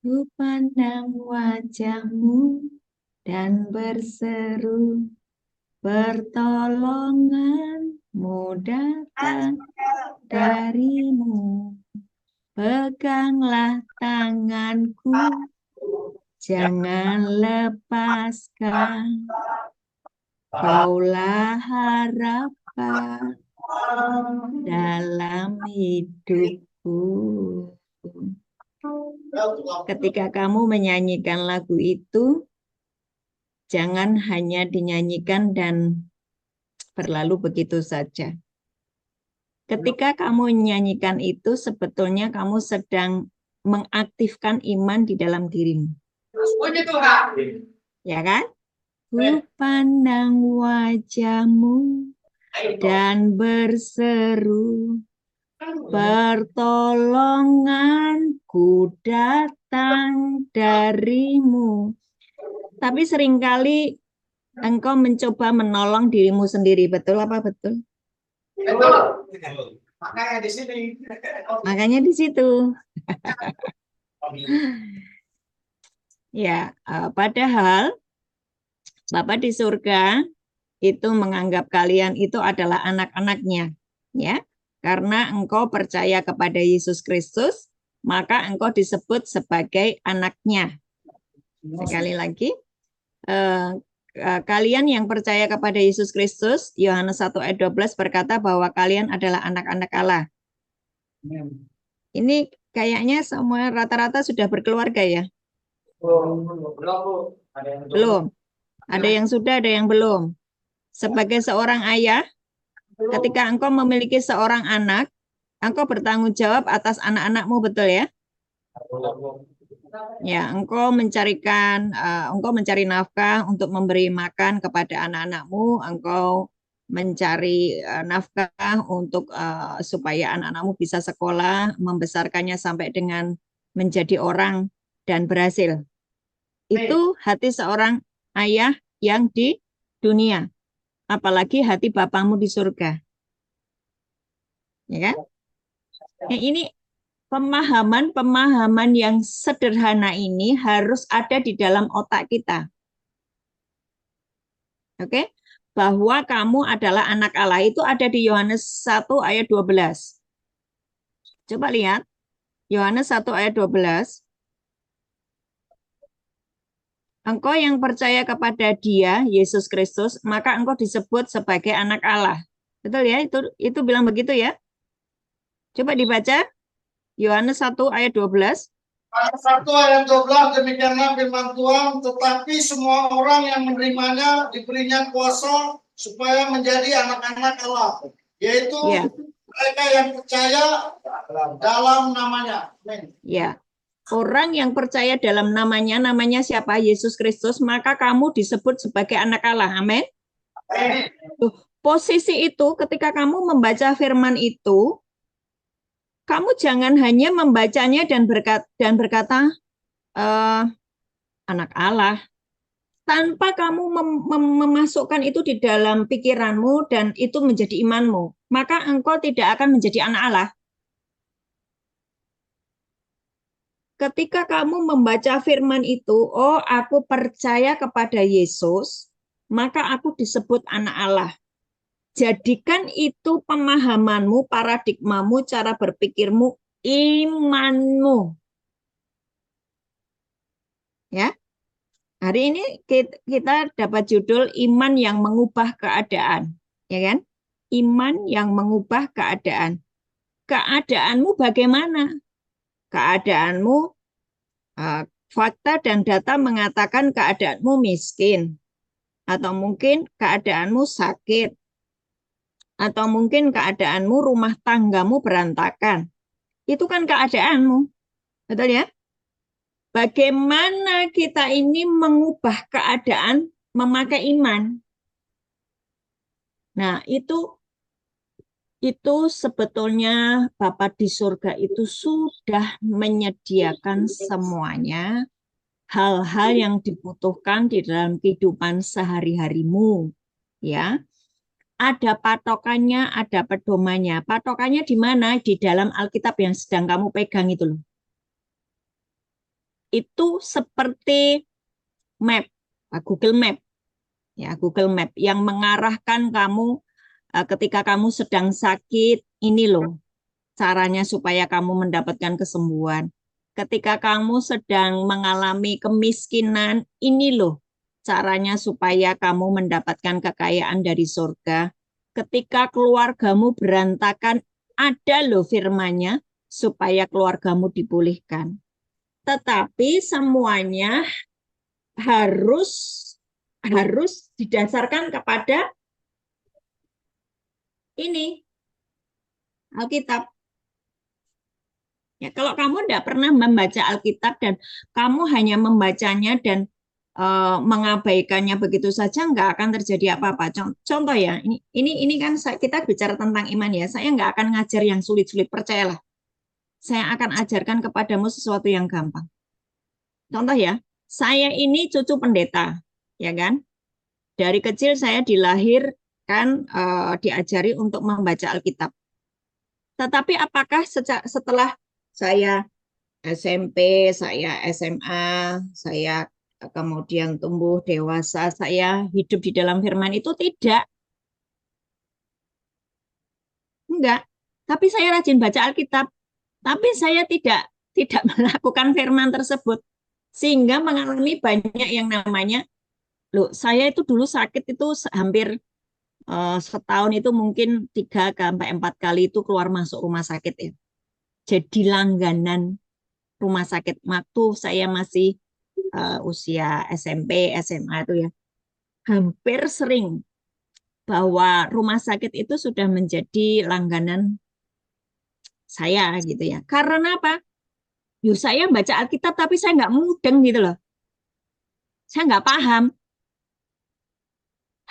Ku pandang wajahmu dan berseru, pertolonganmu datang darimu. Peganglah tanganku, jangan lepaskan. Kaulah harapan dalam hidupku. Ketika kamu menyanyikan lagu itu, jangan hanya dinyanyikan dan berlalu begitu saja. Ketika kamu menyanyikan itu, sebetulnya kamu sedang mengaktifkan iman di dalam dirimu. Ya kan? Ku pandang wajahmu dan berseru, pertolonganku datang darimu. Tapi seringkali engkau mencoba menolong dirimu sendiri. Betul apa betul? Betul. Makanya di sini. Makanya di situ. Ya, padahal Bapa di surga itu menganggap kalian itu adalah anak-anaknya, ya. Karena engkau percaya kepada Yesus Kristus, maka engkau disebut sebagai anaknya. Sekali lagi, kalian yang percaya kepada Yesus Kristus, Yohanes 1 ayat 12 berkata bahwa kalian adalah anak-anak Allah. Ini kayaknya semua rata-rata sudah berkeluarga ya? Belum. Ada yang sudah, ada yang belum. Sebagai seorang ayah, ketika engkau memiliki seorang anak, engkau bertanggung jawab atas anak-anakmu, betul ya? Ya, engkau mencari nafkah untuk memberi makan kepada anak-anakmu, engkau mencari nafkah untuk supaya anak-anakmu bisa sekolah, membesarkannya sampai dengan menjadi orang dan berhasil. Itu hati seorang ayah yang di dunia, apalagi hati Bapamu di surga. Ya kan? Nah, ini pemahaman yang sederhana ini harus ada di dalam otak kita. Oke? Bahwa kamu adalah anak Allah. Itu ada di Yohanes 1 ayat 12. Coba lihat. Yohanes 1 ayat 12. Engkau yang percaya kepada Dia, Yesus Kristus, maka engkau disebut sebagai anak Allah. Betul ya? Itu bilang begitu ya? Coba dibaca. Yohanes 1 ayat 12. Ayat 1 ayat 12, demikianlah firman Tuhan, tetapi semua orang yang menerimanya diberinya kuasa supaya menjadi anak-anak Allah, yaitu Ya. mereka yang percaya dalam namanya. Amin. Ya. Orang yang percaya dalam namanya siapa? Yesus Kristus, maka kamu disebut sebagai anak Allah. Amin. Posisi itu ketika kamu membaca firman itu, kamu jangan hanya membacanya dan berkata anak Allah, tanpa kamu memasukkan itu di dalam pikiranmu dan itu menjadi imanmu, maka engkau tidak akan menjadi anak Allah. Ketika kamu membaca firman itu, oh aku percaya kepada Yesus, maka aku disebut anak Allah. Jadikan itu pemahamanmu, paradigmamu, cara berpikirmu, imanmu. Ya. Hari ini kita dapat judul iman yang mengubah keadaan, ya kan? Iman yang mengubah keadaan. Keadaanmu bagaimana? Keadaanmu, fakta dan data mengatakan keadaanmu miskin, atau mungkin keadaanmu sakit, atau mungkin keadaanmu rumah tanggamu berantakan. Itu kan keadaanmu, betul ya? Bagaimana kita ini mengubah keadaan memakai iman? Nah, itu sebetulnya Bapa di surga itu sudah menyediakan semuanya hal-hal yang dibutuhkan di dalam kehidupan sehari-harimu, ya. Ada patokannya, ada pedomannya. Patokannya di mana? Di dalam Alkitab yang sedang kamu pegang itu loh. itu seperti map, Google Map, ya Google Map yang mengarahkan kamu ketika kamu sedang sakit, ini loh caranya supaya kamu mendapatkan kesembuhan. Ketika kamu sedang mengalami kemiskinan, ini loh caranya supaya kamu mendapatkan kekayaan dari surga. Ketika keluargamu berantakan, ada loh firman-Nya supaya keluargamu dipulihkan. Tetapi semuanya harus harus didasarkan kepada ini Alkitab. Ya, kalau kamu tidak pernah membaca Alkitab dan kamu hanya membacanya dan mengabaikannya begitu saja, nggak akan terjadi apa-apa. Contoh ya, ini kan kita bicara tentang iman ya. Saya nggak akan ngajar yang sulit-sulit, percayalah. Saya akan ajarkan kepadamu sesuatu yang gampang. Contoh ya, saya ini cucu pendeta, ya kan? Dari kecil saya dilahirkan diajari untuk membaca Alkitab. Tetapi apakah setelah saya SMP, saya SMA, saya kemudian tumbuh dewasa, saya hidup di dalam firman itu tidak. Enggak. Tapi saya rajin baca Alkitab. Tapi saya tidak melakukan firman tersebut. Sehingga mengalami banyak yang namanya, loh, saya itu dulu sakit itu hampir setahun itu mungkin 3 sampai 4 kali itu keluar masuk rumah sakit ya. Jadi langganan rumah sakit waktu saya masih usia SMP, SMA itu ya, hampir sering bahwa rumah sakit itu sudah menjadi langganan saya gitu ya. Karena apa? Yuk saya baca Alkitab tapi saya nggak mudeng gitu loh. Saya nggak paham.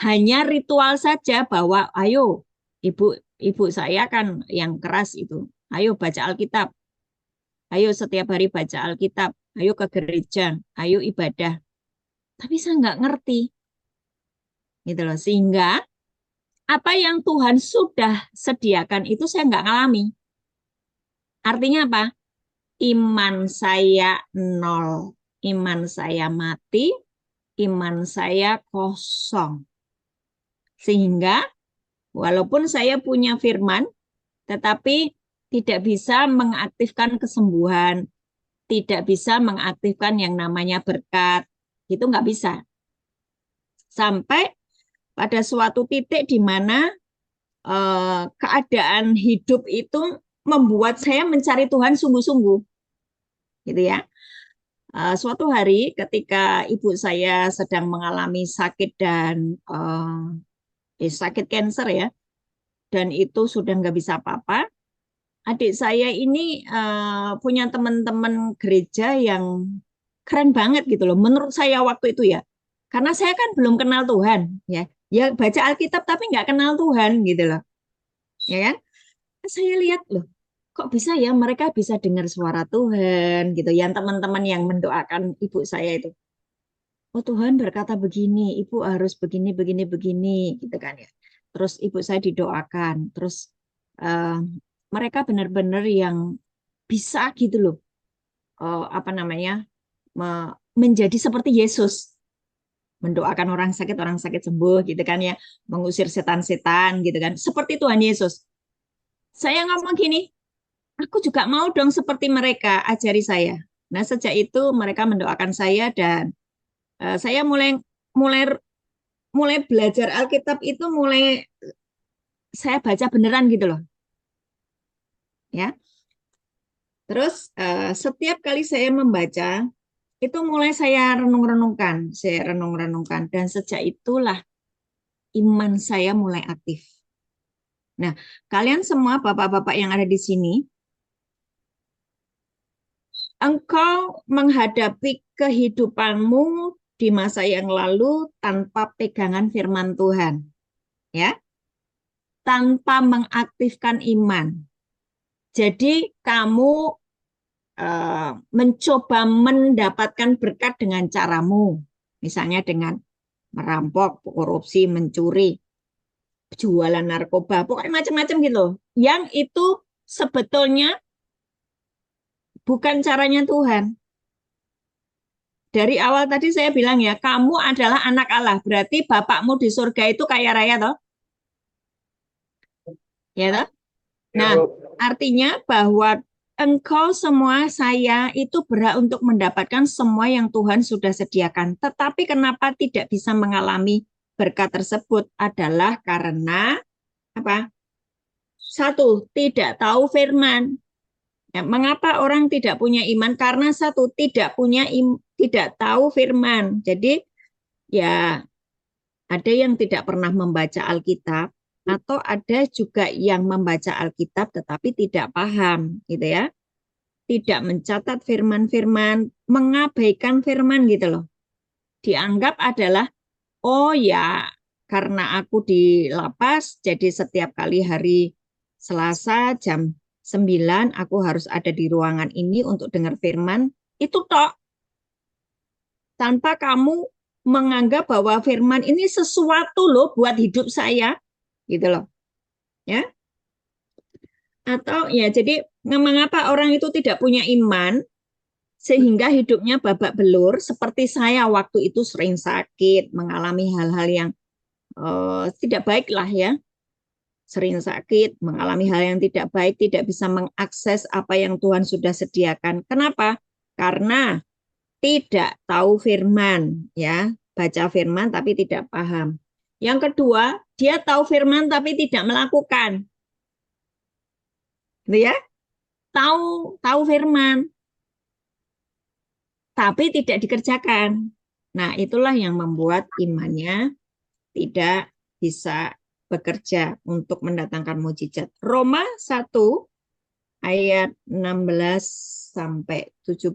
Hanya ritual saja bahwa ayo ibu saya kan yang keras itu. Ayo baca Alkitab. Ayo setiap hari baca Alkitab. Ayo ke gereja. Ayo ibadah. Tapi saya nggak ngerti gitu loh. Sehingga apa yang Tuhan sudah sediakan itu saya nggak ngalami. Artinya apa? Iman saya nol. Iman saya mati. Iman saya kosong. Sehingga walaupun saya punya firman, tetapi tidak bisa mengaktifkan kesembuhan, tidak bisa mengaktifkan yang namanya berkat. Itu nggak bisa. Sampai pada suatu titik di mana keadaan hidup itu membuat saya mencari Tuhan sungguh-sungguh, gitu ya. Suatu hari ketika ibu saya sedang mengalami sakit dan sakit kanker ya, dan itu sudah nggak bisa apa-apa. Adik saya ini punya teman-teman gereja yang keren banget gitu loh, menurut saya waktu itu ya. Karena saya kan belum kenal Tuhan, ya baca Alkitab tapi nggak kenal Tuhan gitu loh, ya kan? Saya lihat loh, kok bisa ya mereka bisa dengar suara Tuhan gitu. Yang teman-teman yang mendoakan ibu saya itu, oh Tuhan berkata begini, ibu harus begini, begini, begini, gitu kan ya. Terus ibu saya didoakan, terus uh, mereka benar-benar yang bisa gitu loh, apa namanya, menjadi seperti Yesus, mendoakan orang sakit sembuh, gitu kan ya, mengusir setan-setan, gitu kan, seperti Tuhan Yesus. Saya ngomong gini, aku juga mau dong seperti mereka, ajari saya. Nah sejak itu mereka mendoakan saya dan saya mulai mulai mulai belajar Alkitab itu mulai saya baca beneran gitu loh, ya. Terus setiap kali saya membaca itu mulai saya renung-renungkan dan sejak itulah iman saya mulai aktif. Nah, kalian semua bapak-bapak yang ada di sini, engkau menghadapi kehidupanmu di masa yang lalu tanpa pegangan firman Tuhan, ya, tanpa mengaktifkan iman. Jadi kamu mencoba mendapatkan berkat dengan caramu, misalnya dengan merampok, korupsi, mencuri, jualan narkoba, pokoknya macam-macam gitu. Yang itu sebetulnya bukan caranya Tuhan. dari awal tadi saya bilang ya, kamu adalah anak Allah. Berarti bapakmu di surga itu kaya raya toh? Ya toh? Nah, artinya bahwa engkau semua, saya itu berhak untuk mendapatkan semua yang Tuhan sudah sediakan. Tetapi kenapa tidak bisa mengalami berkat tersebut adalah karena apa? Satu, tidak tahu firman. Ya, mengapa orang tidak punya iman? Karena satu, tidak tahu firman. Jadi ya ada yang tidak pernah membaca Alkitab atau ada juga yang membaca Alkitab tetapi tidak paham, gitu ya. Tidak mencatat firman-firman, mengabaikan firman gitu loh. Dianggap adalah oh ya, karena aku di lapas, jadi setiap kali hari Selasa jam 9 aku harus ada di ruangan ini untuk dengar firman, itu tok. Tanpa kamu menganggap bahwa firman ini sesuatu loh buat hidup saya, gitu loh. Ya. Atau ya jadi mengapa orang itu tidak punya iman sehingga hidupnya babak belur seperti saya waktu itu sering sakit, mengalami hal-hal yang tidak baik lah ya, sering sakit, mengalami hal yang tidak baik, tidak bisa mengakses apa yang Tuhan sudah sediakan. Kenapa? Karena tidak tahu firman, ya, baca firman tapi tidak paham. Yang kedua, dia tahu firman tapi tidak melakukan. Gitu ya? Tahu firman tapi tidak dikerjakan. Nah, itulah yang membuat imannya tidak bisa bekerja untuk mendatangkan mujizat. Roma 1 ayat 16 sampai 17.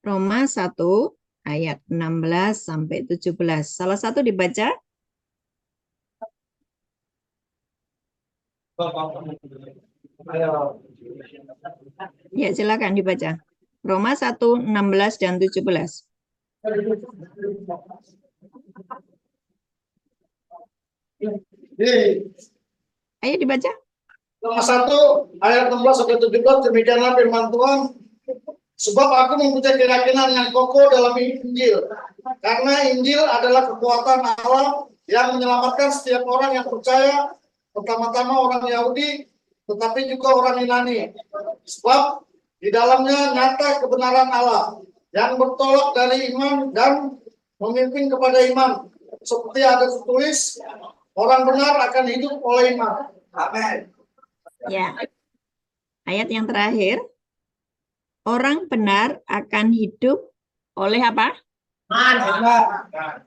Roma 1 ayat 16 sampai 17. Salah satu dibaca? Ya, silakan dibaca. Roma 1, 16 dan 17. Ayo dibaca. Roma 1 ayat 16 sampai 17, demikianlah firman Tuhan. Sebab aku mempunyai keyakinan yang kokoh dalam Injil. Karena Injil adalah kekuatan Allah yang menyelamatkan setiap orang yang percaya, pertama-tama orang Yahudi, tetapi juga orang Yunani. Sebab di dalamnya nyata kebenaran Allah yang bertolak dari iman dan memimpin kepada iman. Seperti ada tertulis, orang benar akan hidup oleh iman. Amin. Ya. Ayat yang terakhir. Orang benar akan hidup oleh apa?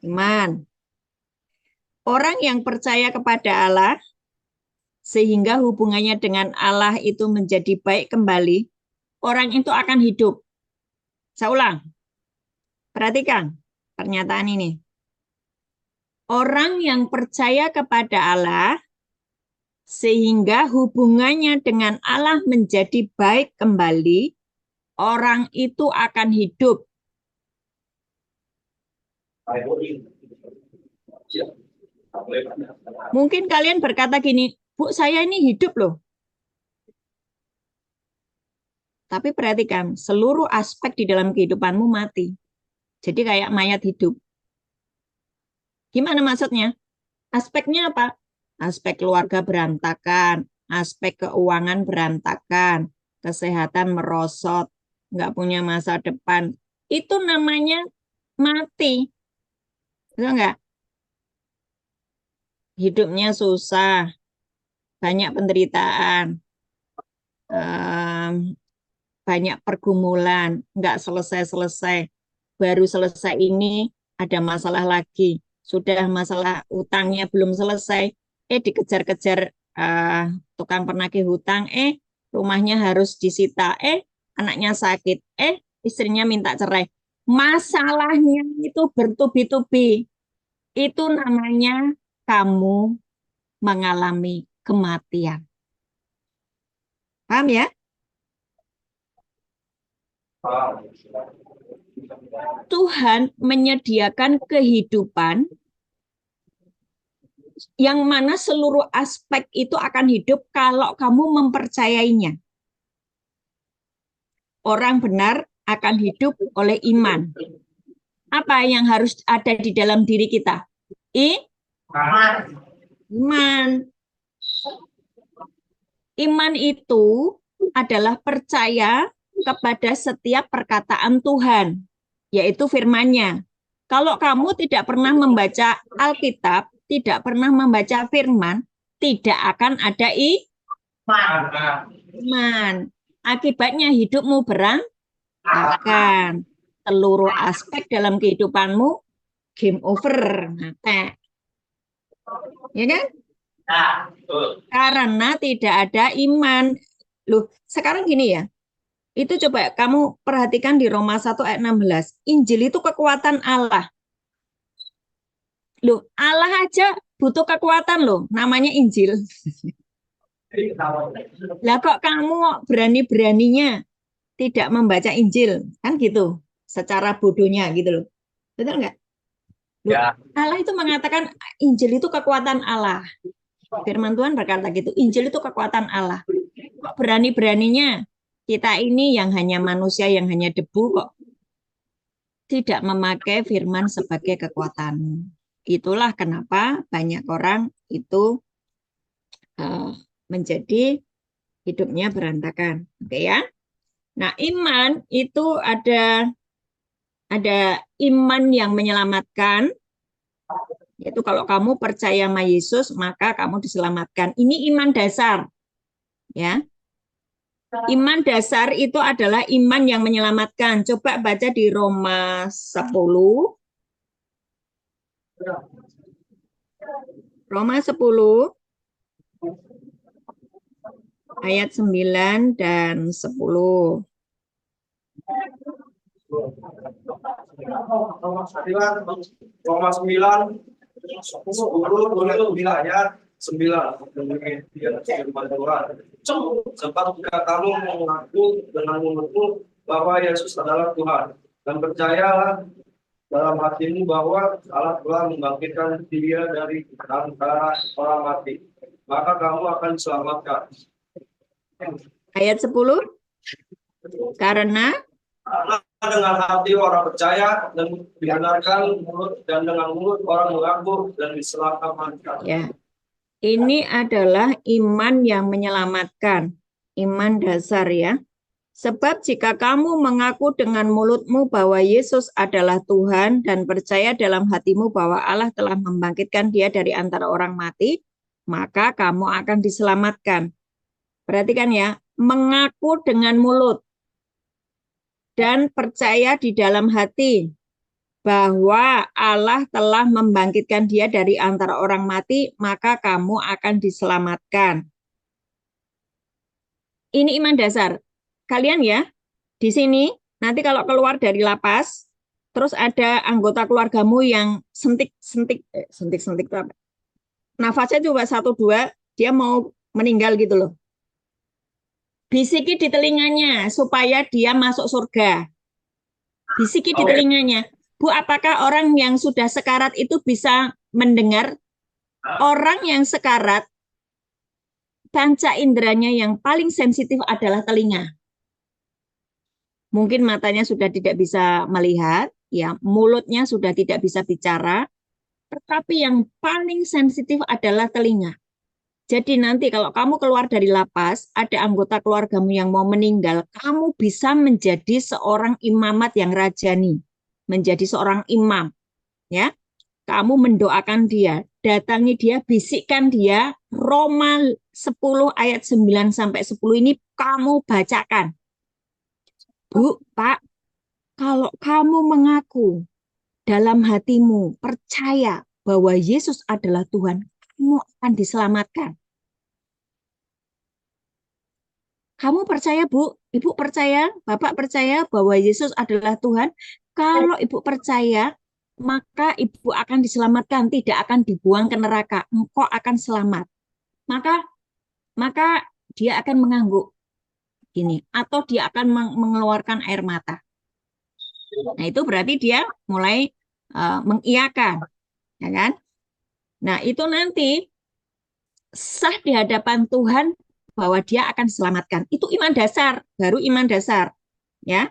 Iman. Orang yang percaya kepada Allah sehingga hubungannya dengan Allah itu menjadi baik kembali, orang itu akan hidup. Saya ulang. Perhatikan pernyataan ini. Orang yang percaya kepada Allah sehingga hubungannya dengan Allah menjadi baik kembali, orang itu akan hidup. Mungkin kalian berkata gini, Bu, saya ini hidup loh. Tapi perhatikan, seluruh aspek di dalam kehidupanmu mati. Jadi kayak mayat hidup. Gimana maksudnya? Aspeknya apa? Aspek keluarga berantakan, aspek keuangan berantakan, kesehatan merosot, nggak punya masa depan. Itu namanya mati. Betul nggak? Hidupnya susah, banyak penderitaan, banyak pergumulan, nggak selesai-selesai. Baru selesai ini, ada masalah lagi. Sudah masalah utangnya belum selesai, dikejar-kejar tukang penagih hutang, rumahnya harus disita, anaknya sakit, istrinya minta cerai. Masalahnya itu bertubi-tubi. Itu namanya kamu mengalami kematian. Paham ya? Tuhan menyediakan kehidupan yang mana seluruh aspek itu akan hidup kalau kamu mempercayainya. orang benar akan hidup oleh iman. Apa yang harus ada di dalam diri kita? Iman. Iman itu adalah percaya kepada setiap perkataan Tuhan, yaitu firman-Nya. Kalau kamu tidak pernah membaca Alkitab, tidak pernah membaca firman, tidak akan ada iman. Akibatnya hidupmu berantakan. Seluruh aspek dalam kehidupanmu game over. Ya kan? Karena tidak ada iman. Loh, sekarang gini ya. Itu coba kamu perhatikan di Roma 1 ayat 16. Injil itu kekuatan Allah. Loh, Allah aja butuh kekuatan loh, namanya Injil. Lah kok kamu berani-beraninya tidak membaca Injil? Kan gitu, secara bodohnya gitu loh. Betul nggak? Ya. Allah itu mengatakan Injil itu kekuatan Allah. Firman Tuhan berkata gitu, Injil itu kekuatan Allah. Kok berani-beraninya kita ini yang hanya manusia, yang hanya debu kok tidak memakai firman sebagai kekuatan. Itulah kenapa banyak orang itu menjadi hidupnya berantakan. Oke ya. Nah, iman itu ada iman yang menyelamatkan. Yaitu kalau kamu percaya sama Yesus, maka kamu diselamatkan. Ini iman dasar. Ya. Iman dasar itu adalah iman yang menyelamatkan. Coba baca di Roma 10. Roma 10 ayat 9 dan 10. Roma 9 10 ayat 9. Sebab jika kamu mengaku dengan mulutmu bahwa Yesus adalah Tuhan dan percayalah dalam hatimu bahwa Allah telah membangkitkan Dia dari antara orang mati, maka kamu akan diselamatkan. Ayat 10. Karena dengan hati orang percaya dan dibenarkan mulut, dan dengan mulut orang mengaku dan diselamatkan. Ya. Ini adalah iman yang menyelamatkan, iman dasar ya. Sebab jika kamu mengaku dengan mulutmu bahwa Yesus adalah Tuhan dan percaya dalam hatimu bahwa Allah telah membangkitkan Dia dari antara orang mati, maka kamu akan diselamatkan. Perhatikan ya, mengaku dengan mulut dan percaya di dalam hati bahwa Allah telah membangkitkan Dia dari antara orang mati, maka kamu akan diselamatkan. Ini iman dasar. Kalian ya, di sini nanti kalau keluar dari lapas, terus ada anggota keluargamu yang sentik-sentik itu apa? Nafasnya coba 1-2, dia mau meninggal gitu loh. Bisiki di telinganya supaya dia masuk surga. Bisiki di telinganya. Bu, apakah orang yang sudah sekarat itu bisa mendengar? Orang yang sekarat, panca inderanya yang paling sensitif adalah telinga. Mungkin matanya sudah tidak bisa melihat, ya, mulutnya sudah tidak bisa bicara, tetapi yang paling sensitif adalah telinga. Jadi nanti kalau kamu keluar dari lapas, ada anggota keluargamu yang mau meninggal, kamu bisa menjadi seorang imamat yang rajani. Menjadi seorang imam, ya, kamu mendoakan dia, datangi dia, bisikkan dia, Roma 10 ayat 9 sampai 10 ini kamu bacakan. Bu, Pak, kalau kamu mengaku dalam hatimu percaya bahwa Yesus adalah Tuhan, kamu akan diselamatkan. Kamu percaya, Bu? Ibu percaya? Bapak percaya bahwa Yesus adalah Tuhan? Kalau ibu percaya, maka ibu akan diselamatkan, tidak akan dibuang ke neraka. Engkau akan selamat. Maka dia akan mengangguk ini, atau dia akan mengeluarkan air mata. Nah, itu berarti dia mulai mengiyakan, ya kan? Nah, itu nanti sah di hadapan Tuhan bahwa dia akan diselamatkan. Itu iman dasar, baru iman dasar. Ya.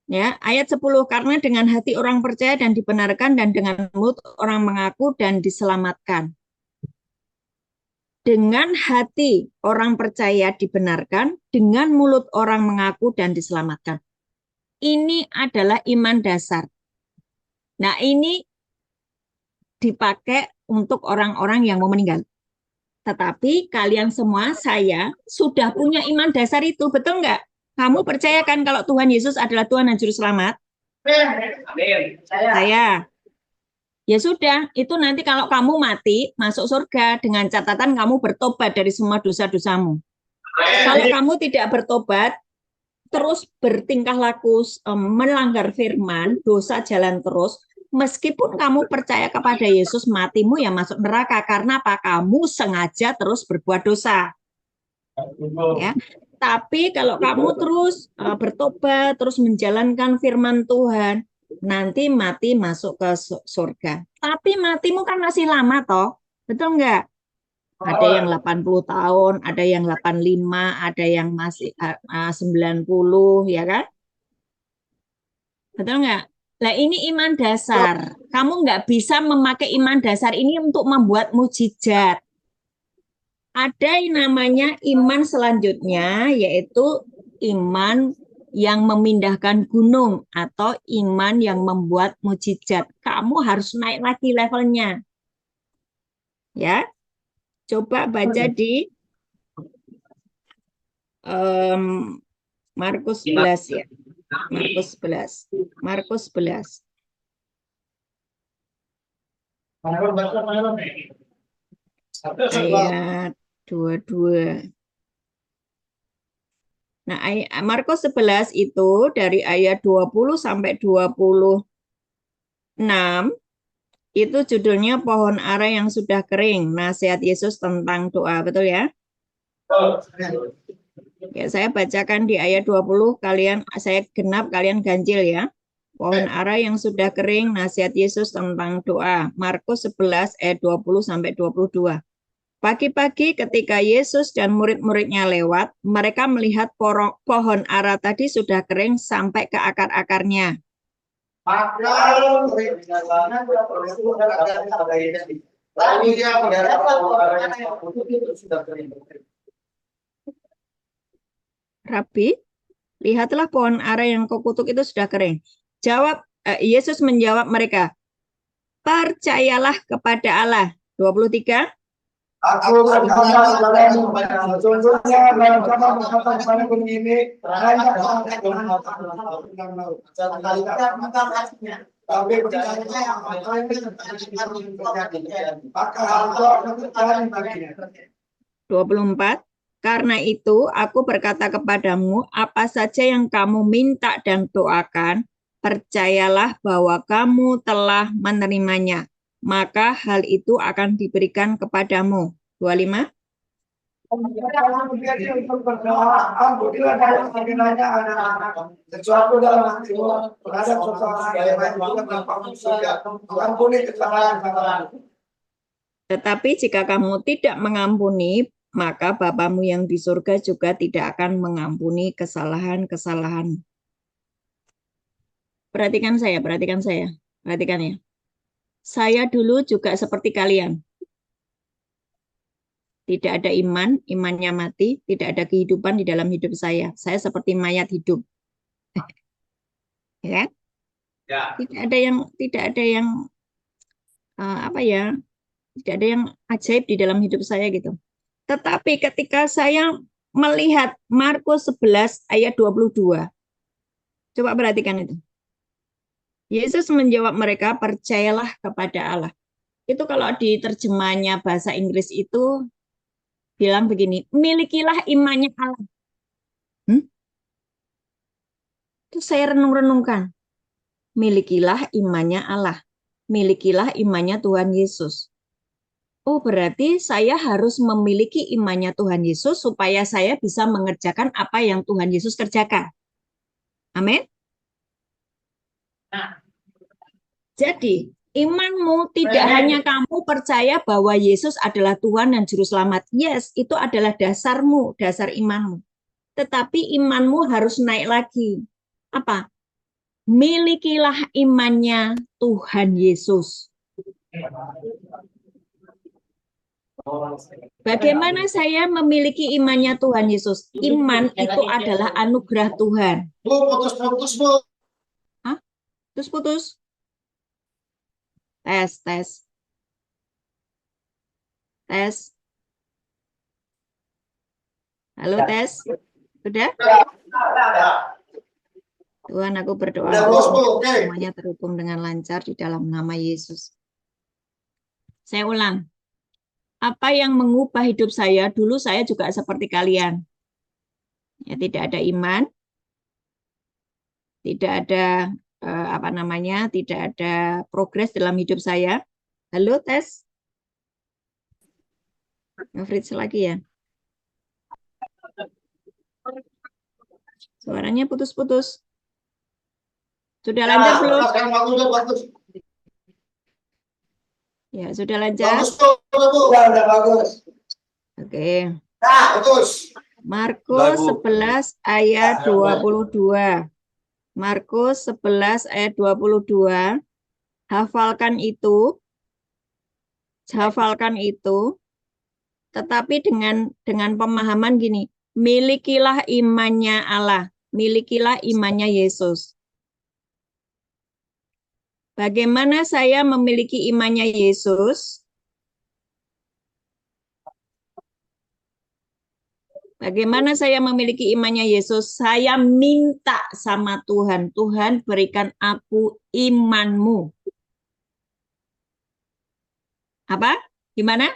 Ya, ayat 10, karena dengan hati orang percaya dan dibenarkan dan dengan mulut orang mengaku dan diselamatkan. Dengan hati orang percaya dibenarkan, dengan mulut orang mengaku dan diselamatkan. Ini adalah iman dasar. Nah, ini dipakai untuk orang-orang yang mau meninggal. Tetapi kalian semua, saya sudah punya iman dasar itu, betul nggak? Kamu percayakan kalau Tuhan Yesus adalah Tuhan dan Juru Selamat? Amin. Saya. Ya sudah, itu nanti kalau kamu mati, masuk surga dengan catatan kamu bertobat dari semua dosa-dosamu. Kalau kamu tidak bertobat, terus bertingkah laku melanggar firman, dosa jalan terus, meskipun kamu percaya kepada Yesus, matimu ya masuk neraka. Karena apa? Kamu sengaja terus berbuat dosa. Ya. Tapi kalau kamu terus bertobat, terus menjalankan firman Tuhan, nanti mati masuk ke surga. Tapi matimu kan masih lama toh, betul nggak? Ada yang 80 tahun, ada yang 85, ada yang masih 90, ya kan? Betul nggak? Nah ini iman dasar. Kamu nggak bisa memakai iman dasar ini untuk membuat mukjizat. Ada yang namanya iman selanjutnya, yaitu iman yang memindahkan gunung atau iman yang membuat mukjizat. Kamu harus naik lagi levelnya. Ya, coba baca di Markus 11 ya. Markus 11. Markus 11. Ayat 22. Nah, Markus 11 itu dari ayat 20 sampai 26 itu judulnya pohon ara yang sudah kering, nasihat Yesus tentang doa, betul ya? Ya, saya bacakan di ayat 20, saya genap, kalian ganjil ya. Pohon ara yang sudah kering, nasihat Yesus tentang doa. Markus 11 ayat 20 sampai 22. Pagi-pagi ketika Yesus dan murid-muridnya lewat, mereka melihat pohon ara tadi sudah kering sampai ke akar-akarnya. Rabi, lihatlah pohon ara yang kau kutuk itu sudah kering. Yesus menjawab mereka, percayalah kepada Allah. 23. Aku berkata kepadamu, sesungguhnya dalam sama berkata kepadaku ini, tapi maka akan terjadi baginya. 24. Karena itu aku berkata kepadamu, apa saja yang kamu minta dan doakan, percayalah bahwa kamu telah menerimanya, maka hal itu akan diberikan kepadamu. 25. Untuk berdoa, apabila dalam pikirannya ada sesuatu dalam hatimu terhadap seseorang yang lain surga, ampuni kesalahan-kesalahan. Tetapi jika kamu tidak mengampuni, maka Bapamu yang di surga juga tidak akan mengampuni kesalahan-kesalahan. Perhatikan saya. Perhatikan ya. Saya dulu juga seperti kalian. Tidak ada iman, imannya mati, tidak ada kehidupan di dalam hidup saya. Saya seperti mayat hidup. Ya kan? Ya. Tidak ada yang tidak ada yang ajaib di dalam hidup saya gitu. Tetapi ketika saya melihat Markus 11 ayat 22, coba perhatikan itu. Yesus menjawab mereka, percayalah kepada Allah. Itu kalau di terjemahnya bahasa Inggris itu bilang begini, milikilah imannya Allah. Itu saya renung-renungkan. Milikilah imannya Allah. Milikilah imannya Tuhan Yesus. Oh, berarti saya harus memiliki imannya Tuhan Yesus supaya saya bisa mengerjakan apa yang Tuhan Yesus kerjakan. Amin. Jadi, imanmu tidak hanya kamu percaya bahwa Yesus adalah Tuhan dan Juru Selamat. Yes, itu adalah dasarmu, dasar imanmu. Tetapi imanmu harus naik lagi. Apa? Milikilah imannya Tuhan Yesus. Bagaimana saya memiliki imannya Tuhan Yesus? Iman itu adalah anugerah Tuhan. Bu, putus-putus, Bu. Hah? Terus putus? Tes, tes. Tes. Halo, tes. Sudah? Tuhan, aku berdoa Udah, Bos, Bu. Oke. semuanya terhubung dengan lancar di dalam nama Yesus. Saya ulang. Apa yang mengubah hidup saya? Dulu saya juga seperti kalian. Ya, tidak ada iman, tidak ada tidak ada progres dalam hidup saya. Halo, tes. Fritz lagi ya. Suaranya putus-putus. Sudah lancar belum? Sekarang bagus. Ya, sudah lancar. Bagus, Bu. Udah bagus. Oke. Bagus. Markus 11 ayat 22. Markus 11 ayat 22. Hafalkan itu. Hafalkan itu. Tetapi dengan pemahaman gini, milikilah imannya Allah, milikilah imannya Yesus. Bagaimana saya memiliki imannya Yesus? Bagaimana saya memiliki imannya Yesus? Saya minta sama Tuhan, Tuhan berikan aku imanmu. Apa? Gimana?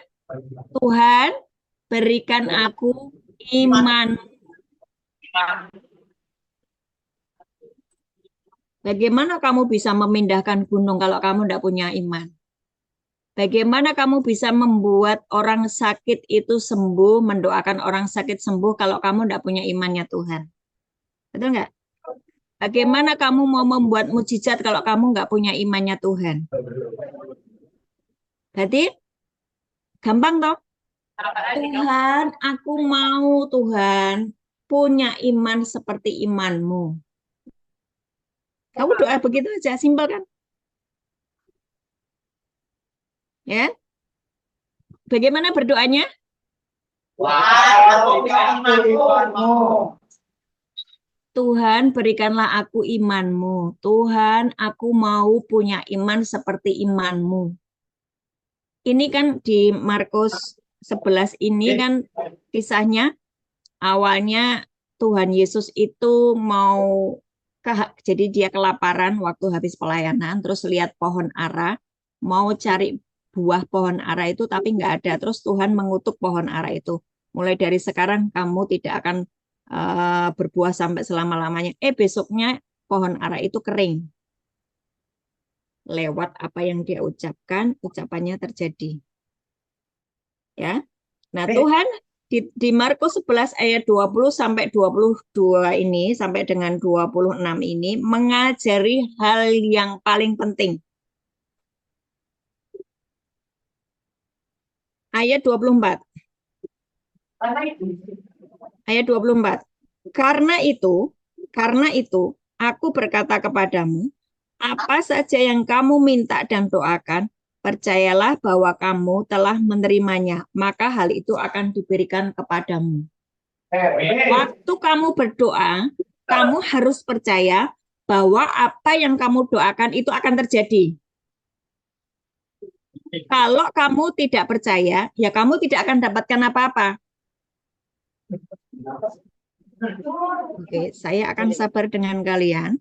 Tuhan berikan aku iman. Bagaimana kamu bisa memindahkan gunung kalau kamu tidak punya iman? Bagaimana kamu bisa membuat orang sakit itu sembuh, mendoakan orang sakit sembuh kalau kamu tidak punya imannya Tuhan? Betul nggak? Bagaimana kamu mau membuat mukjizat kalau kamu nggak punya imannya Tuhan? Berarti gampang toh? Tuhan, aku mau Tuhan punya iman seperti imanmu. Kamu doa begitu aja, simpel kan? Ya. Bagaimana berdoanya? Tuhan, berikanlah aku imanmu. Tuhan, aku mau punya iman seperti imanmu. Ini kan di Markus 11 ini kan kisahnya awalnya Tuhan Yesus itu mau jadi dia kelaparan waktu habis pelayanan, terus lihat pohon ara, mau cari buah pohon ara itu tapi nggak ada. Terus Tuhan mengutuk pohon ara itu. Mulai dari sekarang kamu tidak akan berbuah sampai selama-lamanya. Besoknya pohon ara itu kering. Lewat apa yang dia ucapkan, ucapannya terjadi. Ya. Nah, Tuhan di Markus 11 ayat 20 sampai 22 ini sampai dengan 26 ini mengajari hal yang paling penting. Ayat 24. Ayat 24. Karena itu aku berkata kepadamu, apa saja yang kamu minta dan doakan, percayalah bahwa kamu telah menerimanya, maka hal itu akan diberikan kepadamu. Waktu kamu berdoa, kamu harus percaya bahwa apa yang kamu doakan itu akan terjadi. Kalau kamu tidak percaya, ya kamu tidak akan dapatkan apa-apa. Oke, saya akan sabar dengan kalian.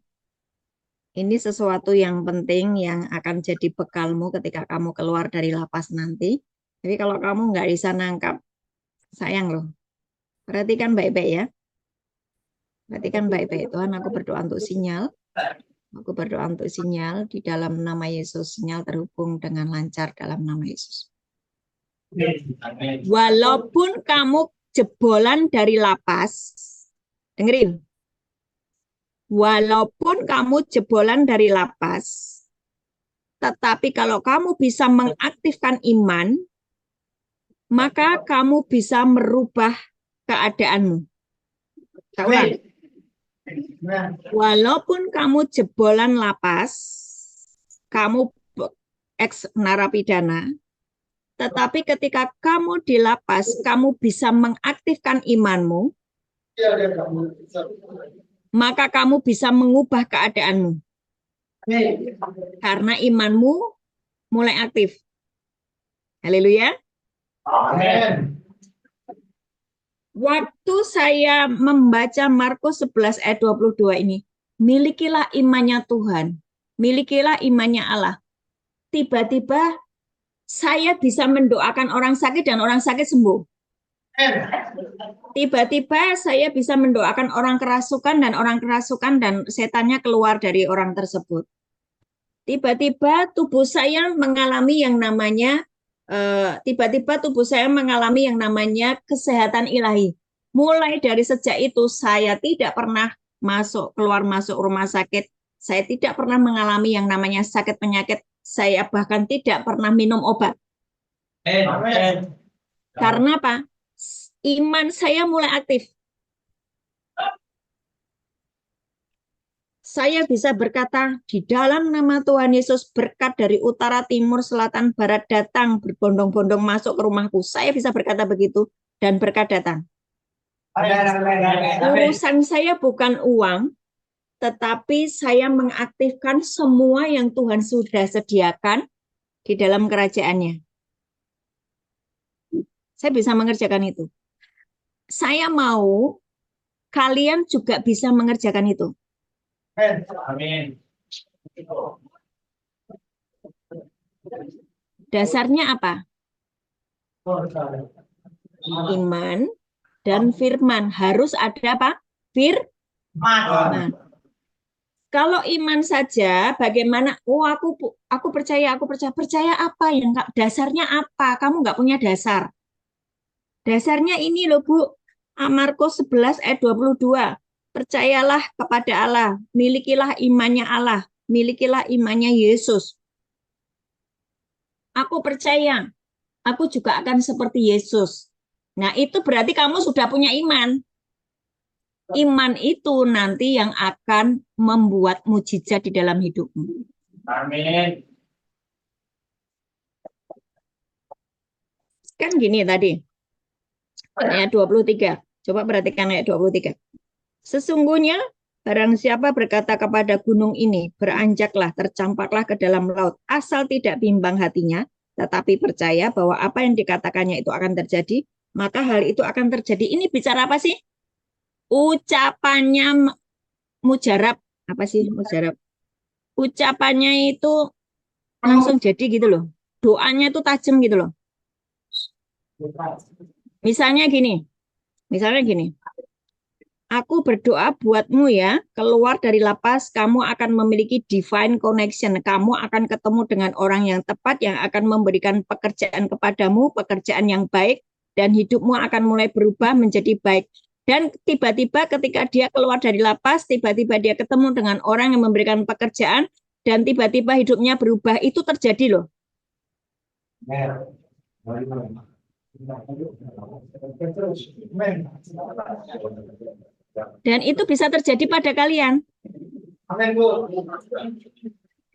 Ini sesuatu yang penting yang akan jadi bekalmu ketika kamu keluar dari lapas nanti. Jadi kalau kamu nggak bisa nangkap, sayang loh. Perhatikan baik-baik ya. Perhatikan baik-baik. Tuhan, aku berdoa untuk sinyal. Aku berdoa untuk sinyal di dalam nama Yesus. Sinyal terhubung dengan lancar dalam nama Yesus. Walaupun kamu jebolan dari lapas, dengerin. Walaupun kamu jebolan dari lapas, tetapi kalau kamu bisa mengaktifkan iman, maka kamu bisa merubah keadaanmu. Walaupun kamu jebolan lapas, kamu ex narapidana, tetapi ketika kamu di lapas, kamu bisa mengaktifkan imanmu, maka kamu bisa mengubah keadaanmu. Karena imanmu mulai aktif. Haleluya. Amin. Waktu saya membaca Markus 11 ayat 22 ini, milikilah imannya Tuhan, milikilah imannya Allah. Tiba-tiba saya bisa mendoakan orang sakit dan orang sakit sembuh. Tiba-tiba saya bisa mendoakan orang kerasukan dan setannya keluar dari orang tersebut. Tiba-tiba tubuh saya mengalami yang namanya kesehatan ilahi. Mulai dari sejak itu saya tidak pernah keluar masuk rumah sakit. Saya tidak pernah mengalami yang namanya sakit penyakit. Saya bahkan tidak pernah minum obat. Amin. Karena apa? Iman saya mulai aktif. Saya bisa berkata, di dalam nama Tuhan Yesus, berkat dari utara, timur, selatan, barat datang, berbondong-bondong masuk ke rumahku. Saya bisa berkata begitu, dan berkat datang. Urusan saya bukan uang, tetapi saya mengaktifkan semua yang Tuhan sudah sediakan di dalam kerajaannya. Saya bisa mengerjakan itu. Saya mau kalian juga bisa mengerjakan itu. Amin. Dasarnya apa? Iman dan firman. Harus ada apa? Firman. Kalau iman saja, bagaimana? Oh, aku percaya. Percaya apa? Yang dasarnya apa? Kamu nggak punya dasar. Dasarnya ini loh, Bu. Markus 11 ayat 22. Percayalah kepada Allah, milikilah imannya Allah, milikilah imannya Yesus. Aku percaya, aku juga akan seperti Yesus. Nah, itu berarti kamu sudah punya iman. Iman itu nanti yang akan membuat mujizat di dalam hidupmu. Amin. Kan gini tadi, ayat 23. Coba perhatikan ayat 23. Sesungguhnya barang siapa berkata kepada gunung ini, beranjaklah, tercampaklah ke dalam laut, asal tidak bimbang hatinya, tetapi percaya bahwa apa yang dikatakannya itu akan terjadi, maka hal itu akan terjadi. Ini bicara apa sih? Ucapannya mujarab. Apa sih mujarab? Ucapannya itu langsung jadi gitu loh. Doanya itu tajam gitu loh. Misalnya gini. Aku berdoa buatmu ya, keluar dari lapas, kamu akan memiliki divine connection. Kamu akan ketemu dengan orang yang tepat, yang akan memberikan pekerjaan kepadamu, pekerjaan yang baik, dan hidupmu akan mulai berubah menjadi baik. Dan tiba-tiba ketika dia keluar dari lapas, tiba-tiba dia ketemu dengan orang yang memberikan pekerjaan, dan tiba-tiba hidupnya berubah. Itu terjadi loh. Dan itu bisa terjadi pada kalian. Amin, Bu.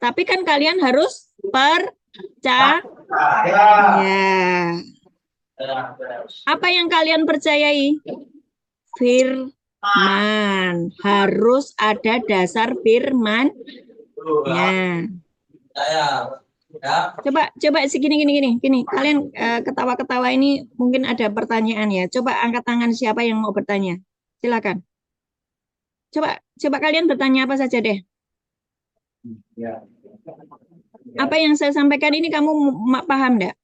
Tapi kan kalian harus percaya. Apa yang kalian percayai? Firman. Harus ada dasar firman. Ya. Coba gini. Kalian ketawa-ketawa ini mungkin ada pertanyaan ya. Coba angkat tangan siapa yang mau bertanya. Silakan. Coba kalian bertanya apa saja deh. Apa yang saya sampaikan ini kamu paham enggak?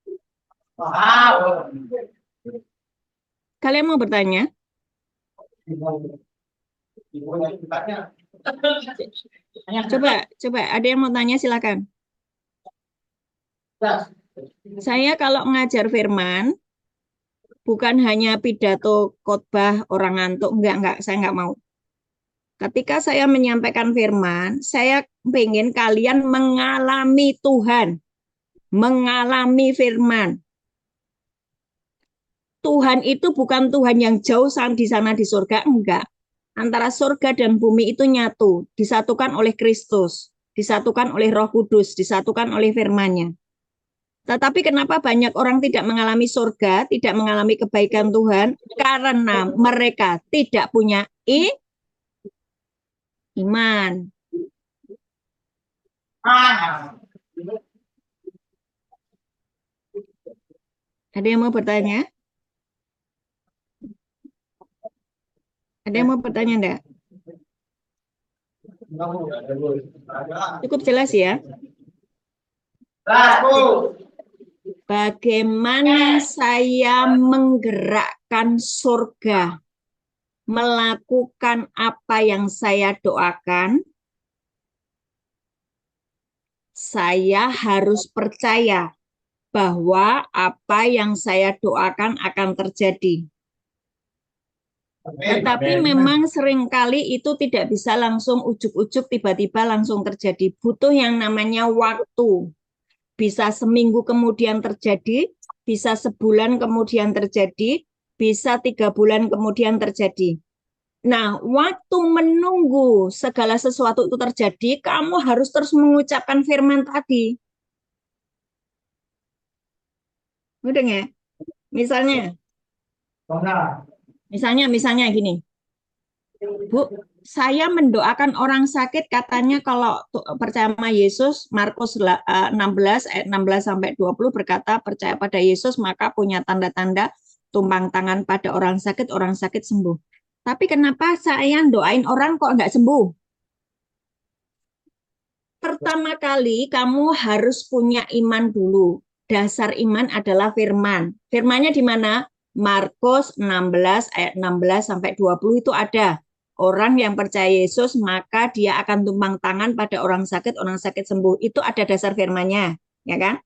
Kalian mau bertanya? Coba ada yang mau tanya silakan. Saya kalau ngajar firman bukan hanya pidato khotbah orang ngantuk, enggak, saya enggak mau. Ketika saya menyampaikan firman, saya ingin kalian mengalami Tuhan, mengalami firman. Tuhan itu bukan Tuhan yang jauh di sana di surga, enggak. antara surga dan bumi itu nyatu, disatukan oleh Kristus, disatukan oleh Roh Kudus, disatukan oleh firman-Nya. Tetapi kenapa banyak orang tidak mengalami surga, tidak mengalami kebaikan Tuhan? Karena mereka tidak punya iman. Ada yang mau bertanya? Ada yang mau bertanya enggak? Cukup jelas ya? Bagaimana saya menggerakkan surga, melakukan apa yang saya doakan? Saya harus percaya bahwa apa yang saya doakan akan terjadi. Tetapi memang seringkali itu tidak bisa langsung ujuk-ujuk tiba-tiba langsung terjadi. Butuh yang namanya waktu. Bisa seminggu kemudian terjadi, bisa sebulan kemudian terjadi, bisa 3 bulan kemudian terjadi. Nah, waktu menunggu segala sesuatu itu terjadi, kamu harus terus mengucapkan firman tadi. Udah nggak? Misalnya gini, Bu, saya mendoakan orang sakit, katanya kalau percaya sama Yesus, Markus 16 ayat 16 sampai 20 berkata, percaya pada Yesus maka punya tanda-tanda tumpang tangan pada orang sakit sembuh. Tapi kenapa saya doain orang kok nggak sembuh? Pertama kali kamu harus punya iman dulu. Dasar iman adalah firman. Firmannya di mana? Markus 16 ayat 16 sampai 20 itu ada. Orang yang percaya Yesus maka dia akan tumpang tangan pada orang sakit sembuh. Itu ada dasar firmannya, ya kan?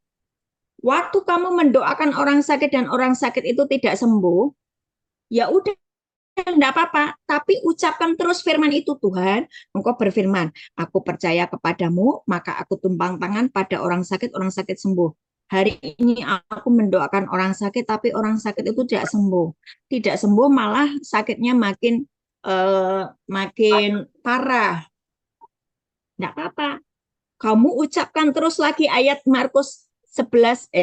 Waktu kamu mendoakan orang sakit dan orang sakit itu tidak sembuh, ya udah enggak apa-apa, tapi ucapkan terus firman itu. Tuhan, Engkau berfirman, aku percaya kepadamu, maka aku tumpang tangan pada orang sakit sembuh. Hari ini aku mendoakan orang sakit, tapi orang sakit itu tidak sembuh. Tidak sembuh, malah sakitnya makin parah. Enggak apa-apa. Kamu ucapkan terus lagi ayat Markus 16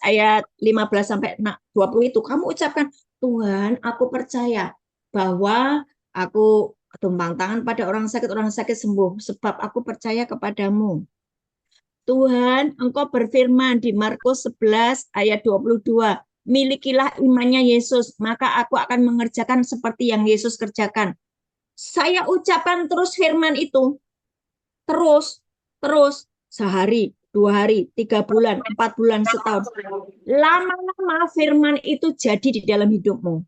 ayat 15 sampai 20 itu. Kamu ucapkan, Tuhan, aku percaya bahwa aku tumpang tangan pada orang sakit sembuh, sebab aku percaya kepadamu. Tuhan, Engkau berfirman di Markus 11 ayat 22, milikilah imannya Yesus, maka aku akan mengerjakan seperti yang Yesus kerjakan. Saya ucapkan terus firman itu, terus sehari, 2 hari, 3 bulan, 4 bulan, setahun. Lama-lama firman itu jadi di dalam hidupmu.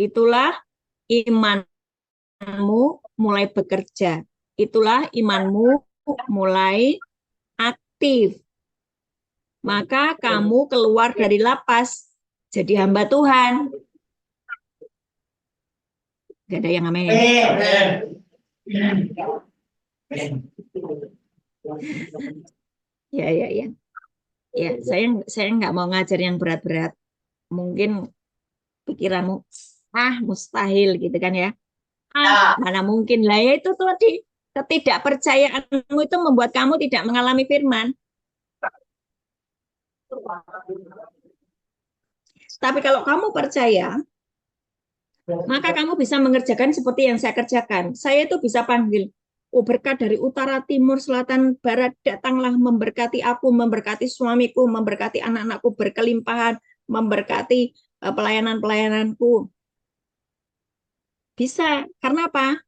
Itulah imanmu mulai bekerja. Itulah imanmu mulai aktif. Maka kamu keluar dari lapas, jadi hamba Tuhan. Gak ada yang amin. Ya. Ya, saya nggak mau ngajar yang berat-berat. Mungkin pikiranmu, mustahil gitu kan ya. Mana mungkin lah, ya itu tadi ketidakpercayaanmu itu membuat kamu tidak mengalami firman. Tapi kalau kamu percaya, maka kamu bisa mengerjakan seperti yang saya kerjakan. Saya itu bisa panggil, berkat dari utara, timur, selatan, barat, datanglah memberkati aku, memberkati suamiku, memberkati anak-anakku berkelimpahan, memberkati pelayanan-pelayananku. Bisa. Karena apa?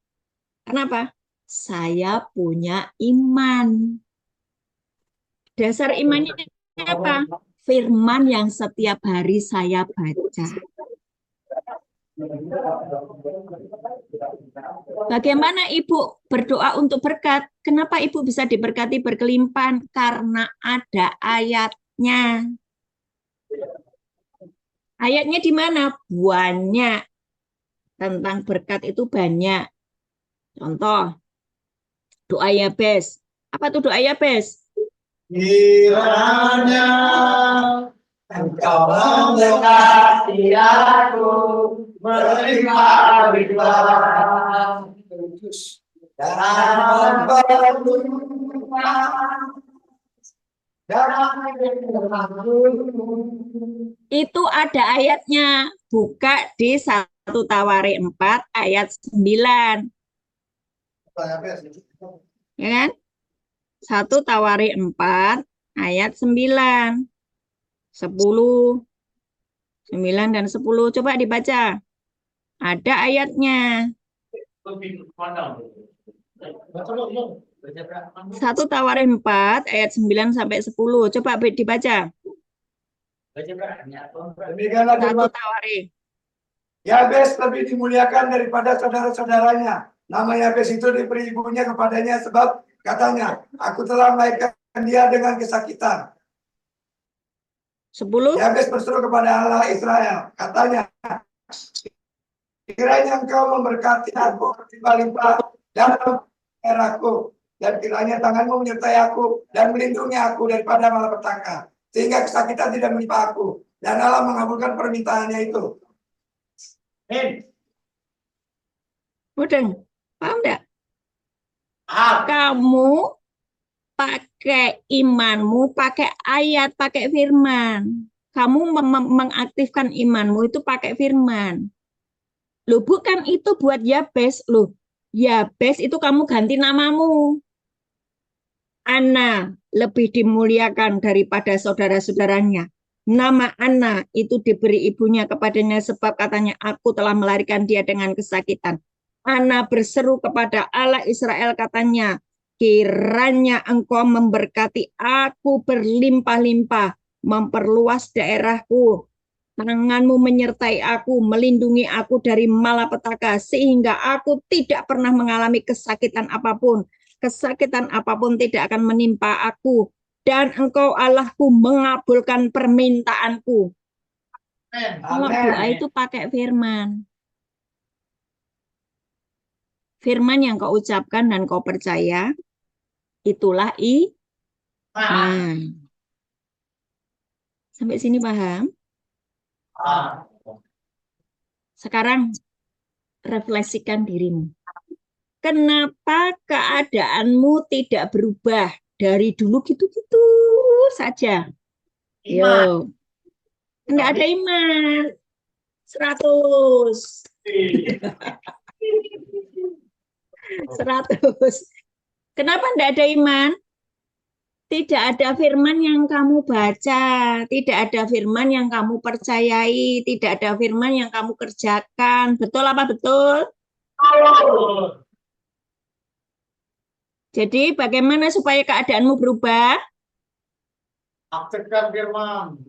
Kenapa? Saya punya iman. Dasar imannya apa? Firman yang setiap hari saya baca. Bagaimana Ibu berdoa untuk berkat? Kenapa Ibu bisa diberkati berkelimpahan? Karena ada ayatnya. Ayatnya di mana? Banyak. Tentang berkat itu banyak. Contoh, doa Yabes. Apa tuh doa Yabes? Kiranya Engkau memberkati aku, Berlima-lima dan Itu ada ayatnya. Buka di 1 Tawarik 4 ayat 9. Ya kan? 1 Tawarik 4 ayat 9. 10. 9 dan 10. Coba dibaca. Ada ayatnya. 1 Tawarik 4 ayat 9 sampai 10. Coba dibaca. Demikianlah 1 firman Tawarik. Yabes lebih dimuliakan daripada saudara-saudaranya. Nama Yabes itu diberi ibunya kepadanya sebab katanya, aku telah melahirkan dia dengan kesakitan. 10. Yabes berseru kepada Allah Israel. Katanya, kiranya engkau memberkati aku berlimpah-limpah dalam eraku. Dan kiranya tanganmu menyertai aku dan melindungi aku daripada malapetaka. Sehingga kesakitan tidak menimpa aku. Dan Allah mengabulkan permintaannya itu. Udah, paham enggak? Kamu pakai imanmu, pakai ayat, pakai firman. Kamu mengaktifkan imanmu itu pakai firman. Loh, bukan itu buat Yabes. Loh, Yabes itu kamu ganti namamu. Ana lebih dimuliakan daripada saudara-saudaranya. Nama Ana itu diberi ibunya kepadanya sebab katanya, aku telah melahirkan dia dengan kesakitan. Ana berseru kepada Allah Israel katanya, kiranya engkau memberkati aku berlimpah-limpah, memperluas daerahku, tanganmu menyertai aku, melindungi aku dari malapetaka, sehingga aku tidak pernah mengalami kesakitan apapun. Kesakitan apapun tidak akan menimpa aku. Dan engkau Allahku mengabulkan permintaanku. Kalau doa itu pakai firman. Firman yang kau ucapkan dan kau percaya, itulah iman. Sampai sini paham? Sekarang refleksikan dirimu. Kenapa keadaanmu tidak berubah dari dulu gitu-gitu saja? Yo, enggak ada iman. 100. 100. Kenapa enggak ada iman? Tidak ada firman yang kamu baca, tidak ada firman yang kamu percayai, tidak ada firman yang kamu kerjakan. Betul apa betul? Jadi bagaimana supaya keadaanmu berubah? Aktifkan firman.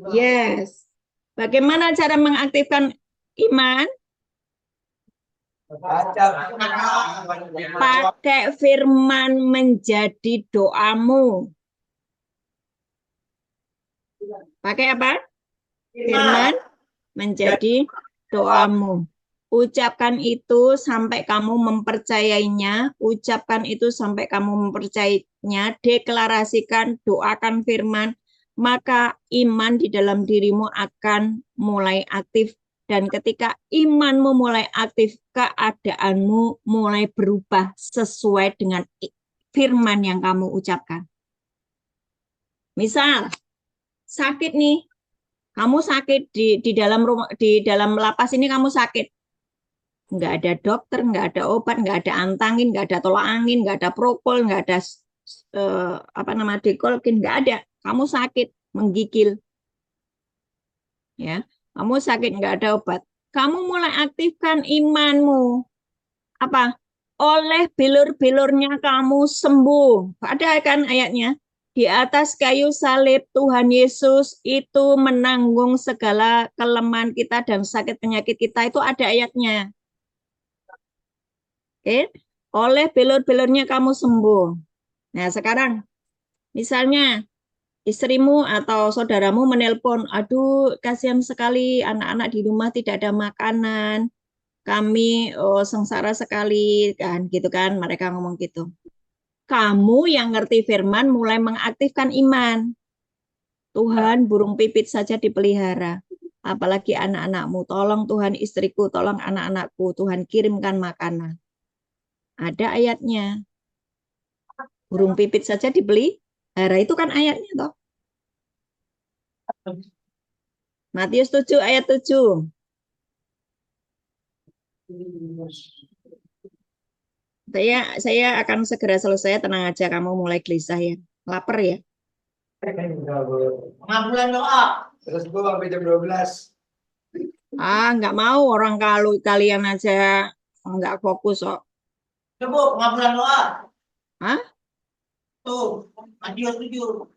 Yes. Bagaimana cara mengaktifkan iman? Pakai firman menjadi doamu. Pakai apa? Firman menjadi doamu. Ucapkan itu sampai kamu mempercayainya. Ucapkan itu sampai kamu mempercayainya. Deklarasikan, doakan firman. Maka iman di dalam dirimu akan mulai aktif. Dan ketika imanmu mulai aktif, keadaanmu mulai berubah sesuai dengan firman yang kamu ucapkan. Misal, sakit nih. Kamu sakit di dalam rumah, di dalam lapas ini kamu sakit. Nggak ada dokter, nggak ada obat, nggak ada antangin, nggak ada tolak angin, nggak ada propol, nggak ada dekolkin, nggak ada. Kamu sakit, menggigil. Ya, kamu sakit, nggak ada obat. Kamu mulai aktifkan imanmu. Apa? Oleh bilur-bilurnya kamu sembuh. Ada kan ayatnya? Di atas kayu salib Tuhan Yesus itu menanggung segala kelemahan kita dan sakit penyakit kita. Itu ada ayatnya. Oke, oleh bilur-bilurnya kamu sembuh. Nah, sekarang misalnya istrimu atau saudaramu menelpon, aduh kasihan sekali anak-anak di rumah tidak ada makanan, kami sengsara sekali, kan gitu kan, mereka ngomong gitu. Kamu yang ngerti firman mulai mengaktifkan iman. Tuhan, burung pipit saja dipelihara. apalagi anak-anakmu. Tolong Tuhan istriku, tolong anak-anakku, Tuhan kirimkan makanan. Ada ayatnya. Burung pipit saja dibeli. Itu kan ayatnya toh. Matius 7 ayat 7. Saya akan segera selesai, tenang aja, kamu mulai gelisah ya. Lapar ya? Pengambilan doa. Terus gue sampai jam 12. Nggak mau, orang kalau kalian aja nggak fokus kok. Coba pengambilan doa. Hah? Tuh, Matius 7.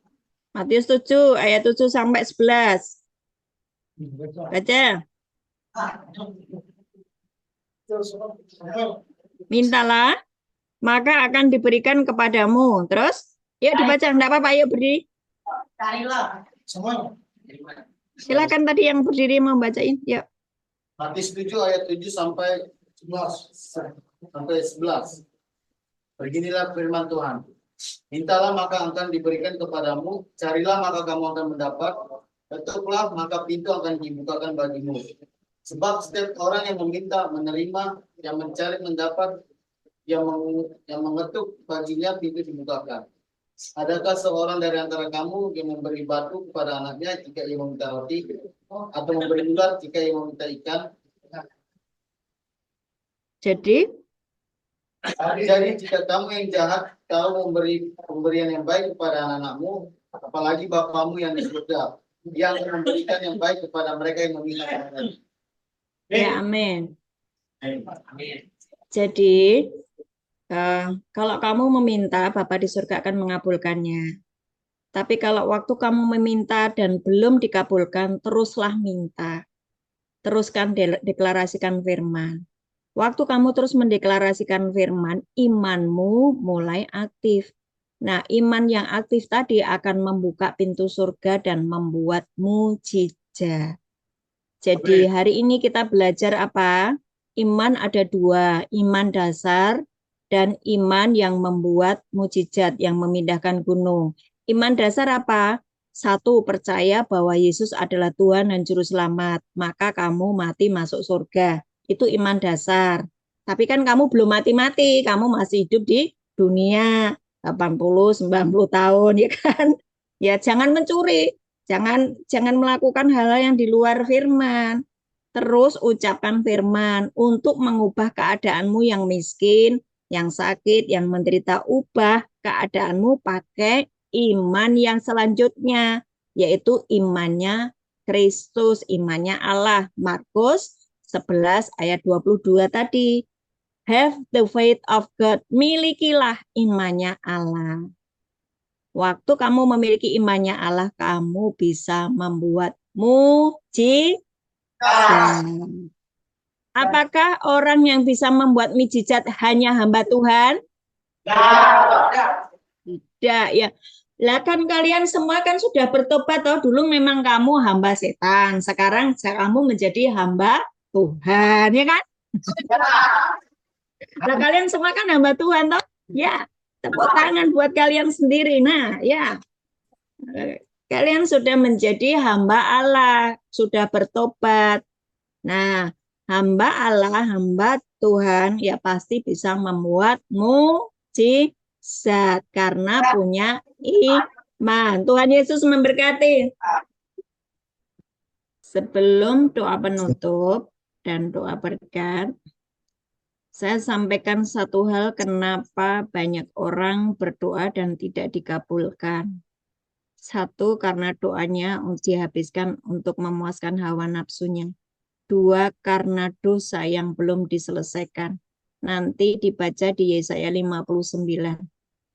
Matius 7 ayat 7 sampai 11. Baca. Mintalah, maka akan diberikan kepadamu. Terus, yuk dibaca. Enggak apa-apa, yuk berdiri. Carilah. Semua. Silakan tadi yang berdiri membacain. Yuk. Matius 7 ayat 7 sampai 11. Sampai 11. Beginilah firman Tuhan. Mintalah maka akan diberikan kepadamu, carilah maka kamu akan mendapat, ketuklah maka pintu akan dibukakan bagimu. Sebab setiap orang yang meminta menerima, yang mencari mendapat, yang mengetuk baginya pintu dibukakan. Adakah seorang dari antara kamu yang memberi batu kepada anaknya jika ia meminta roti, atau memberi ular jika ia meminta ikan? Jadi jika kamu yang jahat tahu memberi pemberian yang baik kepada anak-anakmu, apalagi Bapamu yang di surga, Dia akan memberikan yang baik kepada mereka yang meminta kepadanya. ya, amin. Jadi kalau kamu meminta, Bapa di surga akan mengabulkannya. Tapi kalau waktu kamu meminta dan belum dikabulkan, teruslah minta. Teruskan deklarasikan firman. Waktu kamu terus mendeklarasikan firman, imanmu mulai aktif. Nah, iman yang aktif tadi akan membuka pintu surga dan membuat mujizat. Jadi hari ini kita belajar apa? Iman ada dua, iman dasar dan iman yang membuat mujizat, yang memindahkan gunung. Iman dasar apa? Satu, percaya bahwa Yesus adalah Tuhan dan Juru Selamat, maka kamu mati masuk surga. Itu iman dasar. Tapi kan kamu belum mati-mati, kamu masih hidup di dunia 80-90 tahun, ya kan? Ya jangan mencuri, jangan melakukan hal-hal yang di luar firman. Terus ucapkan firman untuk mengubah keadaanmu yang miskin, yang sakit, yang menderita. Ubah keadaanmu pakai iman yang selanjutnya, yaitu imannya Kristus, imannya Allah. Markus 11 ayat 22 tadi. Have the faith of God. Milikilah imannya Allah. Waktu kamu memiliki imannya Allah, kamu bisa membuat mujizat. Apakah orang yang bisa membuat mujizat hanya hamba Tuhan? Tidak, ya. Lah kan kalian semua kan sudah bertobat toh. Dulu memang kamu hamba setan, sekarang kamu menjadi hamba Tuhan, ya kan? Nah, kalian semua kan hamba Tuhan toh. Ya, tepuk tangan buat kalian sendiri. Nah, ya. Kalian sudah menjadi hamba Allah, sudah bertobat. Nah, hamba Allah, hamba Tuhan ya pasti bisa membuat mujizat karena punya iman. Tuhan Yesus memberkati. Sebelum doa penutup dan doa berkat, saya sampaikan satu hal kenapa banyak orang berdoa dan tidak dikabulkan. Satu, karena doanya dihabiskan untuk memuaskan hawa nafsunya. Dua, karena dosa yang belum diselesaikan. Nanti dibaca di Yesaya 59.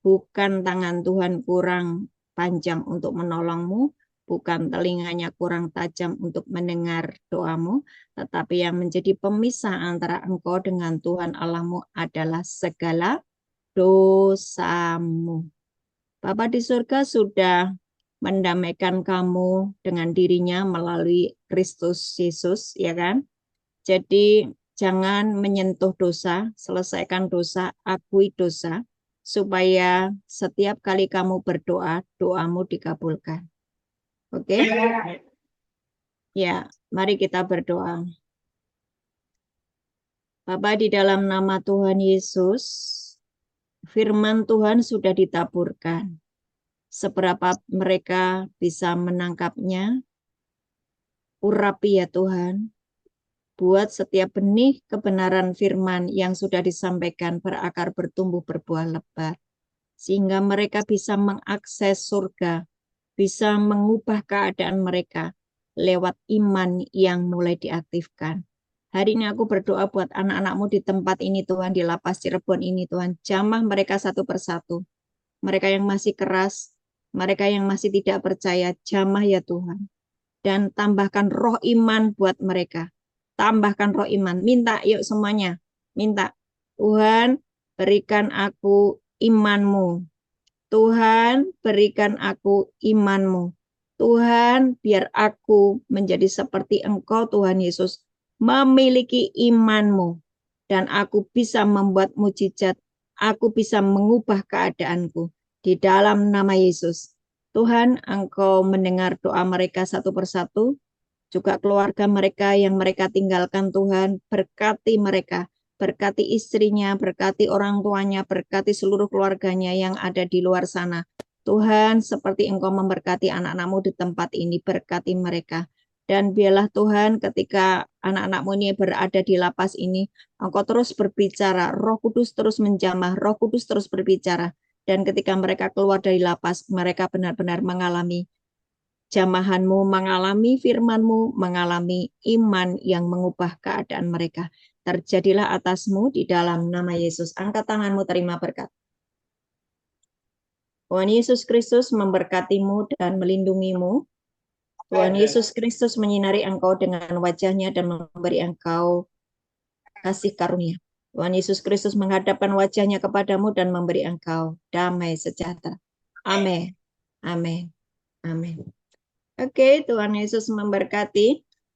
Bukan tangan Tuhan kurang panjang untuk menolongmu, bukan telinganya kurang tajam untuk mendengar doamu, tetapi yang menjadi pemisah antara engkau dengan Tuhan Allahmu adalah segala dosamu. Bapa di surga sudah mendamaikan kamu dengan dirinya melalui Kristus Yesus, ya kan? Jadi jangan menyentuh dosa, selesaikan dosa, akui dosa, supaya setiap kali kamu berdoa, doamu dikabulkan. Oke? Ya, Mari kita berdoa. Bapa, di dalam nama Tuhan Yesus, firman Tuhan sudah ditaburkan. Seberapa mereka bisa menangkapnya, urapi ya Tuhan. Buat setiap benih kebenaran firman yang sudah disampaikan berakar, bertumbuh, berbuah lebat. Sehingga mereka bisa mengakses surga, bisa mengubah keadaan mereka lewat iman yang mulai diaktifkan. Hari ini aku berdoa buat anak-anak-Mu di tempat ini Tuhan, di lapas Cirebon ini Tuhan. Jamah mereka satu persatu. Mereka yang masih keras, mereka yang masih tidak percaya, jamah ya Tuhan. Dan tambahkan roh iman buat mereka. Tambahkan roh iman. Minta yuk semuanya. Minta. Tuhan, berikan aku iman-Mu. Tuhan, berikan aku iman-Mu. Tuhan, biar aku menjadi seperti Engkau Tuhan Yesus, memiliki iman-Mu. Dan aku bisa membuat mujizat. Aku bisa mengubah keadaanku. Di dalam nama Yesus. Tuhan, Engkau mendengar doa mereka satu persatu. Juga keluarga mereka yang mereka tinggalkan Tuhan, berkati mereka, berkati istrinya, berkati orang tuanya, berkati seluruh keluarganya yang ada di luar sana. Tuhan, seperti Engkau memberkati anak-anak-Mu di tempat ini, berkati mereka. Dan biarlah Tuhan ketika anak-anak-Mu ini berada di lapas ini, Engkau terus berbicara, Roh Kudus terus menjamah, Roh Kudus terus berbicara. Dan ketika mereka keluar dari lapas, mereka benar-benar mengalami jamahan-Mu, mengalami firman-Mu, mengalami iman yang mengubah keadaan mereka. Terjadilah atas-Mu di dalam nama Yesus. Angkat tangan-Mu, terima berkat. Tuhan Yesus Kristus memberkati-Mu dan melindungi-Mu. Tuhan Yesus Kristus menyinari Engkau dengan wajah-Nya dan memberi Engkau kasih karunia. Tuhan Yesus Kristus menghadapkan wajah-Nya kepadamu dan memberi Engkau damai sejahtera. Amin. Amin. Amin. Oke, Tuhan Yesus memberkati.